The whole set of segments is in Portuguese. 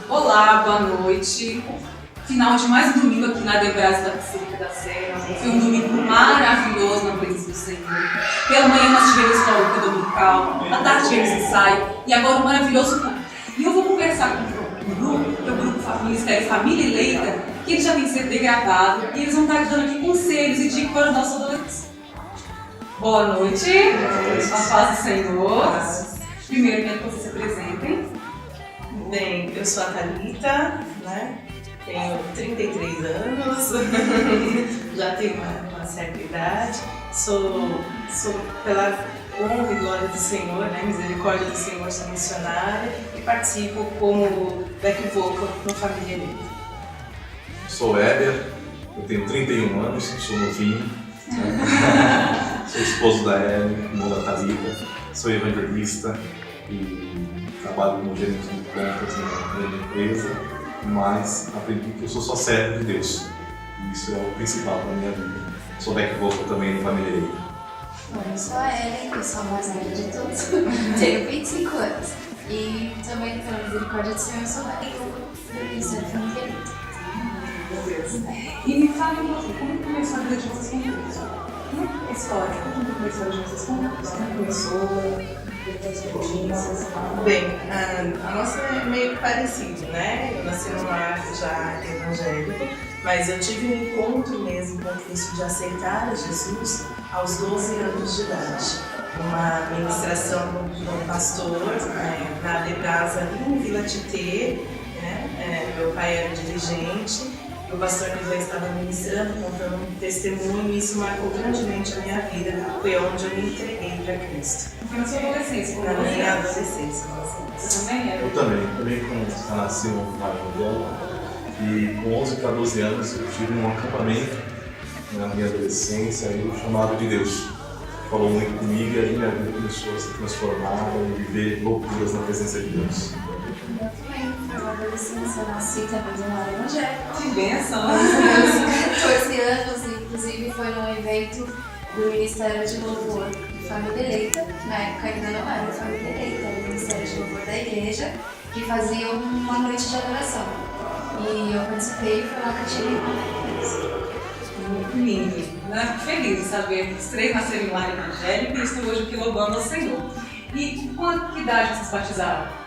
Olá, boa noite. Final de mais um domingo aqui na Debras da Basílica da Serra. Foi um domingo maravilhoso na presença do Senhor. Pela manhã nós tivemos escola dominical, à tarde tivemos ensaio e agora um maravilhoso culto. E eu vou conversar com o grupo, que é o grupo Ministério Família Eleita, que ele já tem sido degradado e eles vão estar dando aqui conselhos e dicas para os nossos adolescentes. Boa noite. A paz do Senhor. Primeiro, quero que vocês se apresentem. Bem, eu sou a Thalita, né? Tenho 33 anos, já tenho uma certa idade, sou pela honra e glória do Senhor, né? Misericórdia do Senhor, sou missionária e participo como back vocal no Família Eleita. Sou Éder, eu tenho 31 anos, sou novinho, né? Sou esposo da Ellen, irmão da Thalita, sou evangelista e trabalho como gerente de compras na grande empresa, mas aprendi que eu sou só servo de Deus. E isso é o principal para a minha vida. Sou back vocal também no Família Eleita. Bom, eu sou a Ellen, eu sou a mais velha de todos, tenho 25 anos e também, pela misericórdia do Senhor, sou back vocal do Ministério Família Eleita. E me fale um pouquinho, como começou a vida de vocês com Deus? Como é a história? Como começou a vida de vocês com Deus? Como começou? Bem, a nossa é meio que parecido, né? Eu nasci num lar já evangélico, mas eu tive um encontro mesmo com Cristo de aceitar a Jesus aos 12 anos de idade. Uma ministração do pastor na Debras ali em Vila Tietê, né? Meu pai era dirigente. O pastor José estava ministrando, contando um testemunho e isso marcou grandemente a minha vida. Foi onde eu me entreguei para Cristo. Foi na sua adolescência? Na minha adolescência. Você também era? Eu também nasci no lar evangélico e com 11 para 12 anos eu tive um acampamento na minha adolescência e o chamado de Deus falou muito comigo e aí minha vida começou a ser transformada e viver loucuras na presença de Deus. Eu também, foi uma adolescência, eu nasci também no lar evangélico. Que bênção! Meus 14 anos, inclusive foi num evento do Ministério de Louvor de Família Eleita, na época ainda não era Família Eleita, era o Ministério de Louvor da igreja, que fazia uma noite de adoração. E eu participei e foi lá que eu tirei uma. Muito lindo, né? Feliz de saber que os três nasceram em lar evangélico e estão hoje aqui louvando ao Senhor. E com que idade vocês batizaram?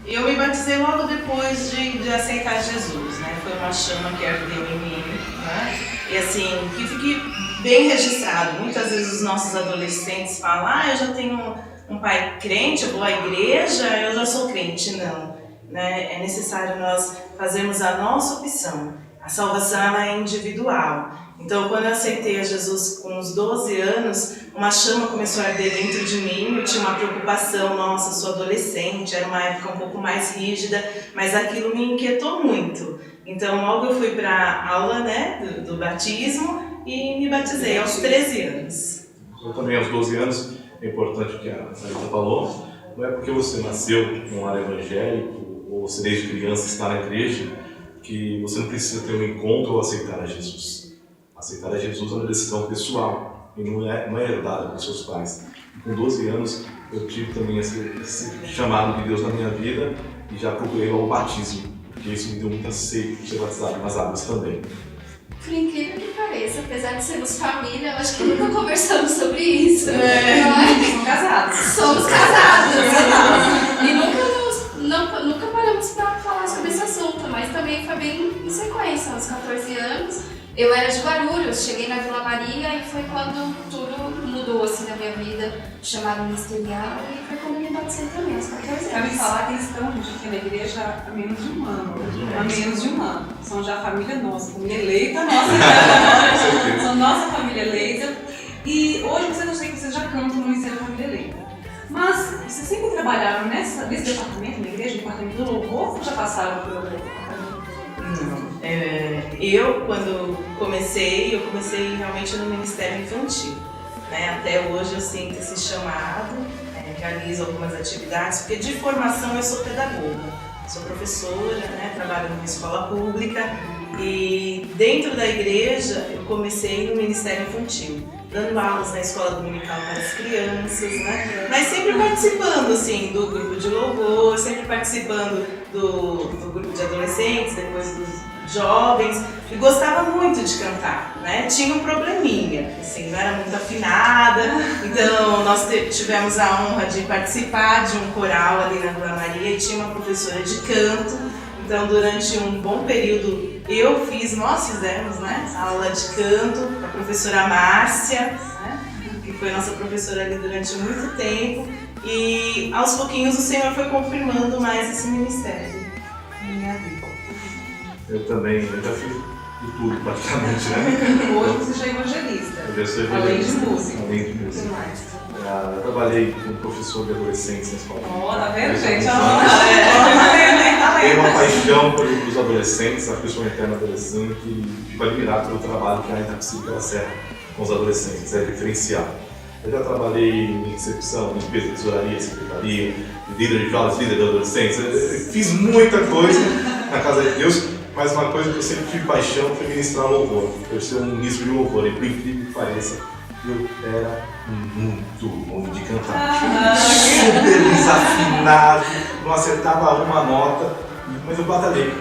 Eu me batizei logo depois de aceitar Jesus, né? Foi uma chama que ardeu em mim, né? E assim, que fique bem registrado. Muitas vezes os nossos adolescentes falam, eu já tenho um pai crente, eu vou à igreja, eu já sou crente. Não, né? É necessário nós fazermos a nossa opção. A salvação ela é individual. Então, quando eu aceitei a Jesus com uns 12 anos, uma chama começou a arder dentro de mim. Eu tinha uma preocupação, nossa, sou adolescente, era uma época um pouco mais rígida, mas aquilo me inquietou muito. Então, logo eu fui para a aula, né, do batismo e me batizei aos 13 anos. Eu também aos 12 anos, é importante o que a Thalita falou, não é porque você nasceu num lar evangélico ou você desde criança está na igreja que você não precisa ter um encontro ou aceitar a Jesus. Aceitar a Jesus é uma decisão pessoal e não é herdada pelos seus pais. E com 12 anos eu tive também esse chamado de Deus na minha vida e já procurei o batismo, porque isso me deu muita sede de ser batizado nas águas também. Por incrível que pareça, apesar de sermos família, eu acho que nunca conversamos sobre isso. Somos casados. Somos casados. E nunca paramos para falar sobre esse assunto, mas também foi bem em sequência, aos 14 anos. Eu era de Guarulhos, cheguei na Vila Maria e foi quando tudo mudou assim na minha vida, chamado ministerial, e foi quando eu me batizei também, aos 14 anos. Para me falar que eles estão aqui na igreja há menos de um ano. Há menos de um ano. São já a família nossa, família eleita nossa. São nossa família eleita. E hoje eu sei que vocês já cantam no Ministério da Família Eleita. Mas vocês sempre trabalharam nesse departamento na igreja, no departamento do louvor, ou já passaram por outro departamento? Não. Eu, quando comecei realmente no Ministério Infantil. Né? Até hoje eu sinto esse chamado, realizo algumas atividades, porque de formação eu sou pedagoga, sou professora, né? Trabalho numa escola pública e dentro da igreja eu comecei no Ministério Infantil. dando aulas na escola dominical para as crianças, né? Mas sempre participando, assim, do grupo de louvor, sempre participando do grupo de adolescentes, depois dos jovens, e gostava muito de cantar, né? Tinha um probleminha, assim, não era muito afinada, então nós tivemos a honra de participar de um coral ali na Vila Maria e tinha uma professora de canto, então durante um bom período nós fizemos, né, aula de canto com a professora Márcia, né, que foi nossa professora ali durante muito tempo, e aos pouquinhos o Senhor foi confirmando mais esse ministério na minha vida. Eu também, eu já fiz de tudo praticamente, né? Hoje você já é evangelista. Eu já sou Além de evangelista. música. Além de O que música. mais? Eu trabalhei como professor de adolescentes na escola. Ó, tá vendo, gente? Tenho uma paixão pelos adolescentes, a pessoa interna adolescente, e fico admirado pelo trabalho que a Itapecerica ela serve com os adolescentes, é diferenciado. Eu já trabalhei em recepção, limpeza, tesouraria, secretaria, líder de jovens, líder de adolescentes. Eu fiz muita coisa na Casa de Deus, mas uma coisa que eu sempre tive paixão foi ministrar louvor. Eu ser um ministro de louvor, e por incrível que pareça, eu era muito ruim de cantar. Super desafinado, não acertava uma nota, mas eu batalhei.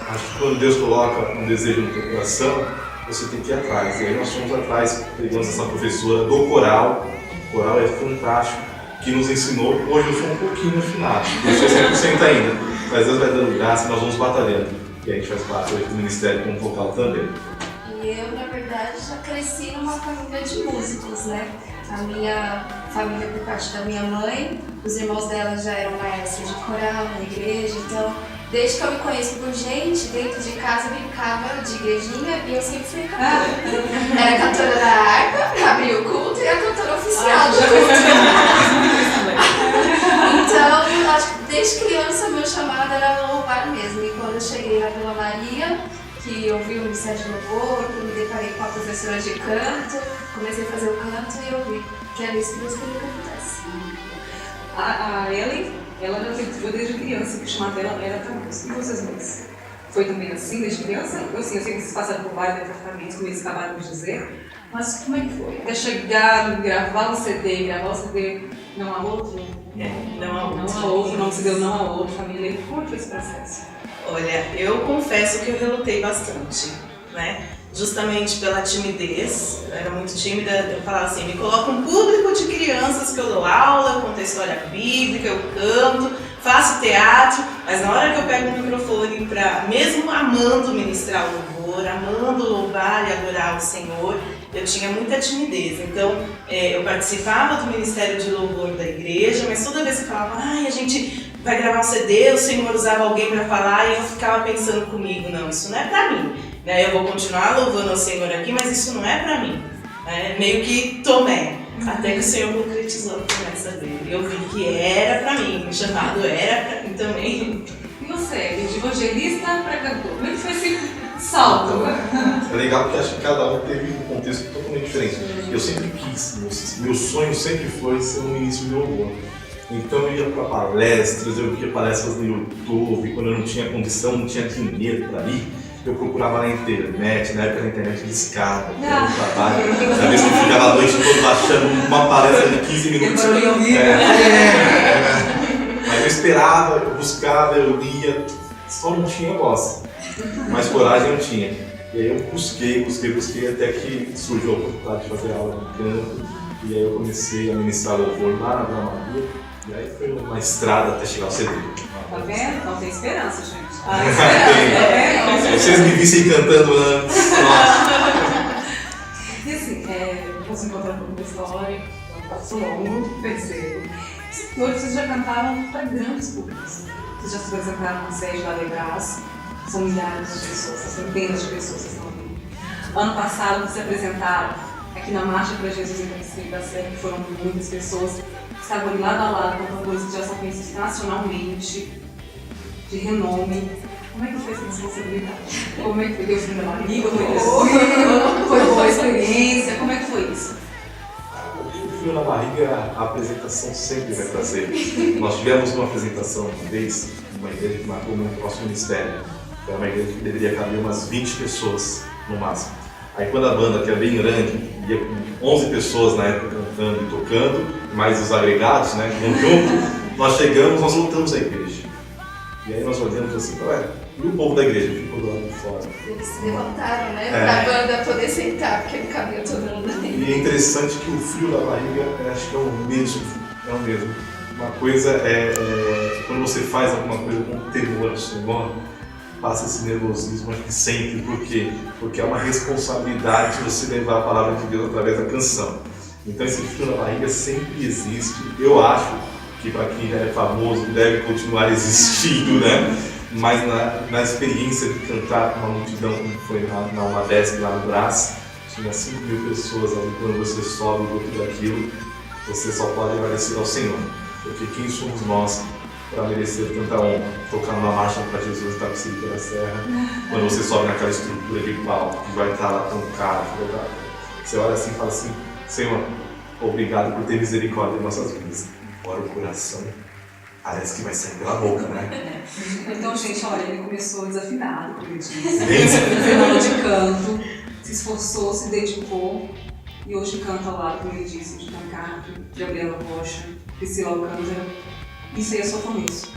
Acho que quando Deus coloca um desejo no teu coração, você tem que ir atrás. E aí nós fomos atrás, pegamos essa professora do coral. O coral é fantástico, que nos ensinou. Hoje eu sou um pouquinho afinado, não sou 100% ainda, mas Deus vai dando graça e nós vamos batalhando. E a gente faz parte do ministério como vocal também. E eu, na verdade, já cresci numa família de músicos, né? A minha família, por parte da minha mãe, os irmãos dela já eram maestros de coral na igreja, então, desde que eu me conheço por gente, dentro de casa eu brincava de igrejinha e eu sempre fui cantora. Era cantora da harpa, abria o culto e a cantora oficial do culto. Então, eu acho que desde criança meu chamado era louvar mesmo. E quando eu cheguei na Vila Maria, que eu vi o ministério de louvor, que me deparei com a professora de canto, comecei a fazer o canto e eu vi que era isso que Deus queria que acontecesse. A Ellen, ela já foi desde criança, que o chamado dela era para música. E vocês dois? Foi também assim, desde criança? Eu sei que vocês passaram por vários departamentos, como eles acabaram de dizer, mas como é que foi? Até chegar, gravar o CD, não há outro? Não há outro. Não há outro, não se deu não há outro, família. Como foi esse processo? Olha, eu confesso que eu relutei bastante, né? Justamente pela timidez, eu era muito tímida, eu falava assim, me coloca um público de crianças que eu dou aula, eu conto a história bíblica, eu canto, faço teatro, mas na hora que eu pego o microfone para, mesmo amando ministrar o louvor, amando louvar e adorar o Senhor, eu tinha muita timidez. Então, eu participava do Ministério de Louvor da igreja, mas toda vez que eu falava, a gente vai gravar um CD, o Senhor usava alguém para falar e eu ficava pensando comigo, não, isso não é para mim. Eu vou continuar louvando ao Senhor aqui, mas isso não é para mim. Meio que tomé, até que o Senhor concretizou a promessa dele. Eu vi que era para mim, o chamado era para mim também. E você, de evangelista para cantor, como é que foi esse salto? É legal porque acho que cada um teve um contexto totalmente diferente. Eu sempre quis, meu sonho sempre foi ser um ministro de louvor. Então eu ia para palestras, eu via palestras no YouTube, quando eu não tinha condição, não tinha dinheiro para ir, eu procurava na internet, na época a internet discava, no trabalho. Às vezes eu ficava a noite toda baixando uma palestra de 15 minutos. Mas eu esperava, eu buscava, eu lia, só não tinha voz, mas coragem eu tinha. E aí eu busquei até que surgiu a oportunidade de fazer aula de canto. E aí eu comecei a ministrar louvor lá na Vila Maria. E aí foi uma estrada até chegar ao CD. Tá vendo? Não tem esperança, gente. Se vocês me vissem cantando antes, nossa. E assim, você encontrar um pouco da história, passou longo, percebo. Vocês já cantaram para grandes públicos. Vocês já se apresentaram na sede lá de Brás. São milhares de pessoas, centenas de pessoas que estão aqui. Ano passado, vocês se apresentaram aqui na Marcha para Jesus em Itapecerica da Serra, que foram muitas pessoas que estavam ali lado a lado com cantores que já são conhecidos nacionalmente, de renome. Como é que foi essa responsabilidade? Como é que foi? Deu frio na barriga? Foi boa a experiência? Como é que foi isso? O frio na barriga, a apresentação sempre vai trazer. Nós tivemos uma apresentação uma vez, numa igreja que marcou muito o nosso ministério. Era uma igreja que deveria caber umas 20 pessoas no máximo. Aí quando a banda, que é bem grande, ia com 11 pessoas na época cantando e tocando, mais os agregados, né, que vão junto, nós chegamos, nós voltamos à igreja. E aí nós olhamos assim, ué, e o povo da igreja ficou do lado de fora. Eles se levantaram, né? Pra banda poder sentar, porque não cabia todo mundo ali. E é interessante que o frio da barriga, acho que é o mesmo. É o mesmo. Uma coisa quando você faz alguma coisa com temor ao Senhor, passa esse nervosismo aqui sempre. Por quê? Porque é uma responsabilidade você levar a palavra de Deus através da canção. Então esse frio na barriga sempre existe. Eu acho que para quem já é famoso deve continuar existindo, né? Mas na experiência de cantar com uma multidão, como foi na UMADESC lá no Brás, tinha 5.000 pessoas ali. Quando você sobe o outro daquilo, você só pode agradecer ao Senhor. Porque quem somos nós para merecer tanta honra? Tocar numa marcha para Jesus e Tapici pela Serra, quando você sobe naquela estrutura de palco que vai estar lá tão caro, você olha assim e fala assim: Senhor, obrigado por ter misericórdia em nossas vidas. Agora o coração parece que vai sair pela boca, né? Então, gente, olha, ele começou desafinado, como ele disse. Fez aula de canto, se esforçou, se dedicou e hoje canta lá, como ele disse, de Tancap, Gabriela Rocha, Priscila Alcântara. Isso aí é só começo.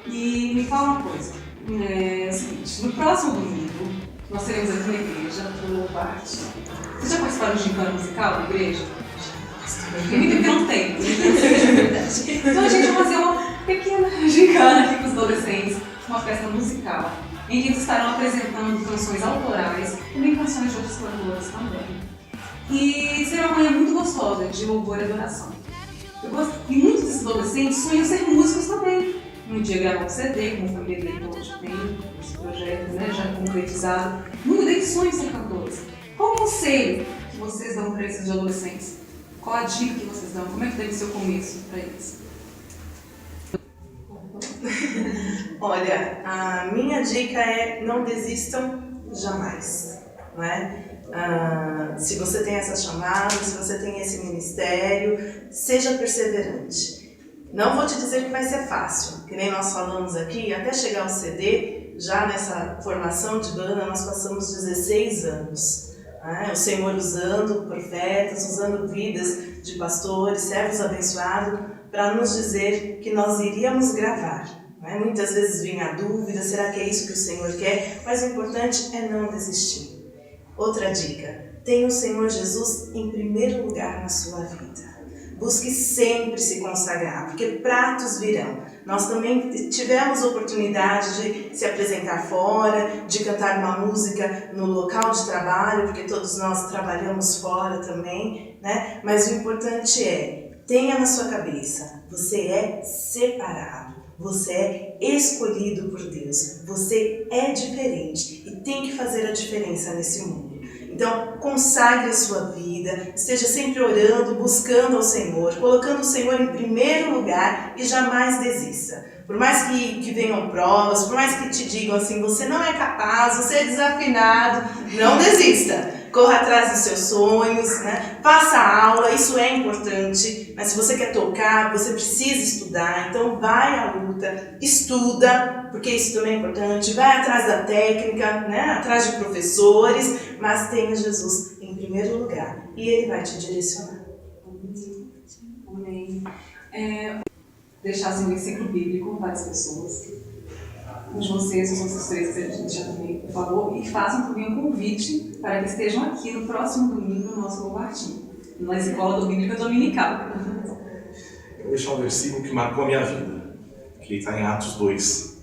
E me fala uma coisa, é o seguinte, no próximo domingo nós teremos aqui na igreja o Louvarte. Vocês já participaram de gincana musical na igreja? Tem muito que não tem, então a gente vai fazer uma pequena gincana aqui com os adolescentes, uma festa musical, em que eles estarão apresentando canções autorais e também canções de outros cantores também. E será uma manhã muito gostosa de louvor e adoração. E muitos desses adolescentes sonham ser músicos também. Um dia gravar um CD, como a família dele hoje tem esse projeto, né, já concretizado. Muitos deles sonham ser cantores. Qual o conselho que vocês dão para esses adolescentes? Qual a dica que vocês dão? Como é que deve ser o começo para eles? Olha, a minha dica é: não desistam jamais, não é? Se você tem essa chamada, se você tem esse ministério, seja perseverante. Não vou te dizer que vai ser fácil, que nem nós falamos aqui, até chegar ao CD, já nessa formação de banda nós passamos 16 anos. O Senhor usando profetas, usando vidas de pastores, servos abençoados, para nos dizer que nós iríamos gravar. Muitas vezes vinha a dúvida, será que é isso que o Senhor quer? Mas o importante é não desistir. Outra dica: tenha o Senhor Jesus em primeiro lugar na sua vida. Busque sempre se consagrar, porque pratos virão. Nós também tivemos oportunidade de se apresentar fora, de cantar uma música no local de trabalho, porque todos nós trabalhamos fora também, né? Mas o importante é: tenha na sua cabeça, você é separado. Você é escolhido por Deus, você é diferente e tem que fazer a diferença nesse mundo. Então, consagre a sua vida, esteja sempre orando, buscando ao Senhor, colocando o Senhor em primeiro lugar e jamais desista. Por mais que venham provas, por mais que te digam assim, você não é capaz, você é desafinado, não desista. Corra atrás dos seus sonhos, né? Faça aula, isso é importante, mas se você quer tocar, você precisa estudar, então vai à luta, estuda, porque isso também é importante, vai atrás da técnica, né? Atrás de professores, mas tenha Jesus em primeiro lugar e Ele vai te direcionar. Amém. Deixar assim, um versículo bíblico para as pessoas. Com vocês, os outros três que a gente já também falou, e façam também um convite para que estejam aqui no próximo domingo no nosso Louvartinho, na Escola Bíblica Dominical. Eu vou deixar um versículo que marcou a minha vida, que está em Atos 2,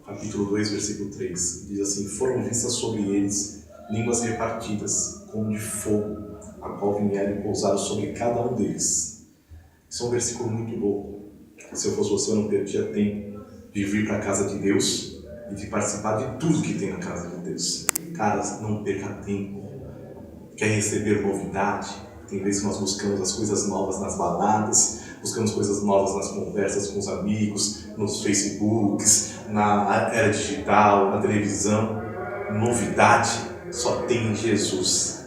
capítulo 2, versículo 3. Diz assim: foram vistas sobre eles línguas repartidas, como de fogo, a qual vieram e pousaram sobre cada um deles. Esse é um versículo muito louco. Se eu fosse você, eu não perdia tempo de vir para a casa de Deus e de participar de tudo que tem na casa de Deus. Cara, não perca tempo. Quer receber novidade? Tem vezes que nós buscamos as coisas novas nas baladas, buscamos coisas novas nas conversas com os amigos, nos Facebooks, na era digital, na televisão. Novidade só tem em Jesus.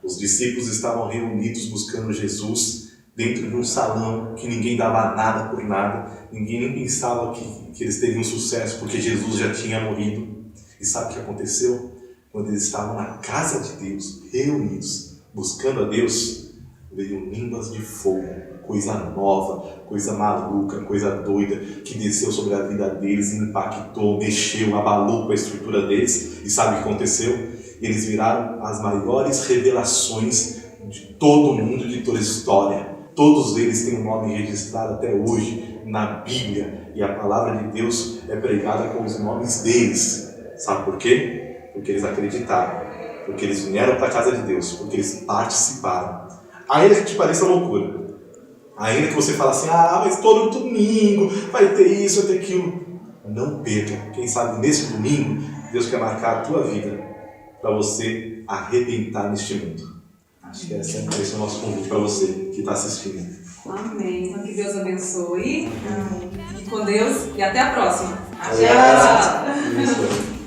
Os discípulos estavam reunidos buscando Jesus dentro de um salão que ninguém dava nada por nada, ninguém nem pensava que eles teriam sucesso, porque Jesus já tinha morrido. E sabe o que aconteceu? quando eles estavam na casa de Deus, reunidos, buscando a Deus, veio línguas de fogo, coisa nova, coisa maluca, coisa doida, que desceu sobre a vida deles, impactou, mexeu, abalou com a estrutura deles. E sabe o que aconteceu? Eles viraram as maiores revelações de todo o mundo, de toda a história. Todos eles têm um nome registrado até hoje na Bíblia, e a palavra de Deus é pregada com os nomes deles. Sabe por quê? Porque eles acreditaram, porque eles vieram para a casa de Deus, porque eles participaram. Ainda que te pareça loucura, ainda que você fale assim, mas todo domingo vai ter isso, vai ter aquilo, não perca. Quem sabe nesse domingo Deus quer marcar a tua vida para você arrebentar neste mundo. Acho que esse é o nosso convite para você que está assistindo. Amém. Que Deus abençoe. Fique com Deus e até a próxima. Tchau. Isso.